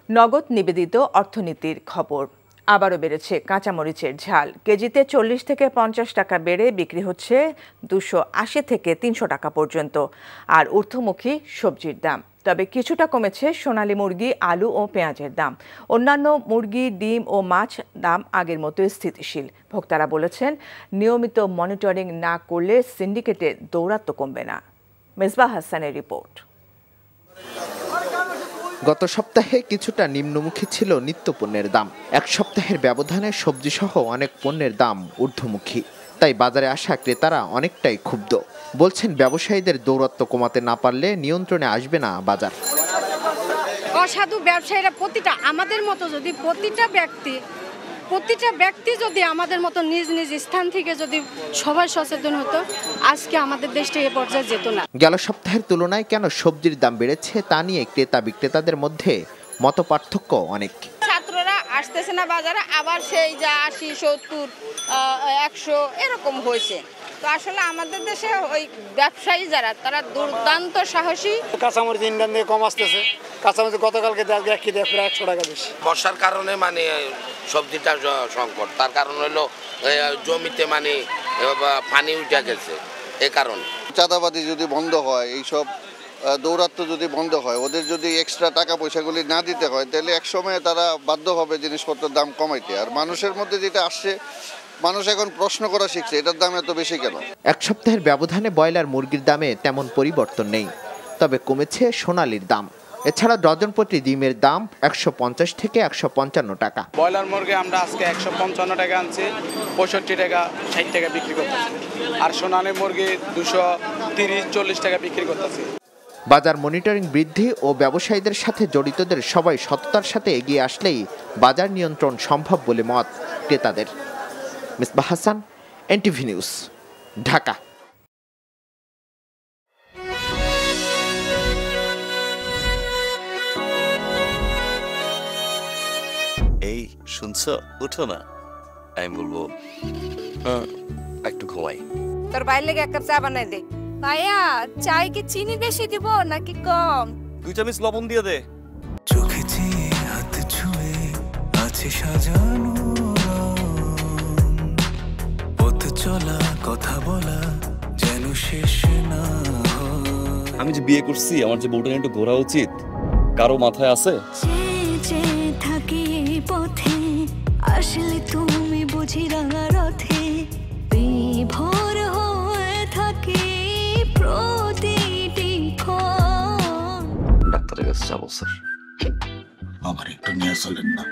নগদ নিবেদিত অর্থনীতির খবর। আবারও বেড়েছে কাঁচামরিচের ঝাল। কেজিতে 40 থেকে 50 টাকা বেড়ে বিক্রি হচ্ছে 280 থেকে 300 টাকা পর্যন্ত। আর ঊর্ধ্বমুখী সবজির দাম। তবে কিছুটা কমেছে সোনালী মুরগি, আলু ও পেঁয়াজের দাম। অন্যান্য মুরগি, ডিম ও মাছ দাম আগের মতোই স্থিতিশীল। ভোক্তারা বলেছেন, নিয়মিত মনিটরিং না করলে সিন্ডিকেটের দৌরাত্ম্য কমবে না। মেজবাহ হাসানের রিপোর্ট। গত সপ্তাহে কিছুটা নিম্নমুখী ছিল নিত্যপণ্যের দাম। এক সপ্তাহের ব্যবধানে সবজিসহ অনেক পণ্যের দাম ঊর্ধ্বমুখী। তাই বাজারে আসা ক্রেতারা অনেকটাই ক্ষুব্ধ। বলছেন, ব্যবসায়ীদের দৌরাত্ম্য কমাতে না পারলে নিয়ন্ত্রণে আসবে না বাজার। অসাধু ব্যবসায়ীরা আমাদের মতো যদি প্রতিটা ব্যক্তি যদি আমাদের মতো নিজ নিজ স্থান থেকে যদি সবাই সচেতন হতো, আজকে আমাদের দেশটা এ পর্যায়ে যেত না। গেল সপ্তাহের তুলনায় কেন সবজির দাম বেড়েছে তা নিয়ে ক্রেতা বিক্রেতাদের মধ্যে মতপার্থক্য অনেক। ছাত্ররা আসতেছে না বাজারে, আবার সেই যা 80, 70, 100 এরকম হয়েছে। তো আসলে আমাদের দেশে ওই ব্যবসায়ী যারা, তারা দুর্দান্ত সাহসী। কাঁচামরিচ ইন্ডিয়ান থেকে কম আসতেছে। কাঁচামরিচ গতকালকে প্রায় 100 টাকা বেশি। বর্ষার কারণে সবজিটা সংকট। তার কারণ হলো জমিতে পানি উঠে গেছে, এ কারণে। চাঁদাবাজি যদি বন্ধ হয়, এইসব দৌরাত্ম্য যদি বন্ধ হয়, ওদের যদি এক্সট্রা টাকা পয়সাগুলি না দিতে হয়, তাহলে এক সময়ে তারা বাধ্য হবে জিনিসপত্রের দাম কমাইতে। আর মানুষের মধ্যে যেটা আসছে, মানুষ এখন প্রশ্ন করা শিখছে, এটার দাম এত বেশি কেন। এক সপ্তাহের ব্যবধানে ব্রয়লার মুরগির দামে তেমন পরিবর্তন নেই, তবে কমেছে সোনালীর দাম। এছাড়া ডজন প্রতি ডিমের দাম 150 থেকে 155 টাকা। ব্রয়লার মুরগি আমরা আজকে 155 টাকা আনছি, 65 টাকা 60 টাকা বিক্রি করতেছি। আর সোনালী মুরগি 230-40 টাকা বিক্রি করতেছি। বাজার মনিটরিং বৃদ্ধি ও ব্যবসায়ীদের সাথে জড়িতদের সবাই সততার সাথে এগিয়ে আসলেই বাজার নিয়ন্ত্রণ সম্ভব বলে মত ক্রেতাদের। Mezbah Hasan, NTV news, Dhaka. এই শুনছো, উঠো না। আমি বলবো একটু ঘুমাই। তোর বাইরে লেগে এক কাপ চা বানাই দে। ভাইয়া, চাই কি চিনি বেশি দিব নাকি কম? 2 চামচ লবণ দিয়ে দে। চোখে চেয়ে হাত ছুঁয়ে আছে সাজানো, পথ চলা কথা বলা যেন শেষ না। আমি যে বিয়ে করছি, আমার যে বউটা একটু ঘোরা উচিত, কারো মাথায় আছে? থাকি পথে আসলে তুমি বুঝি রাঙা রথে বিভোর হয়ে থাকি প্রতিটি ক্ষণ। ডাক্তারের কাছে যাবো স্যার। আমার একটু নিয়ে চলেন না।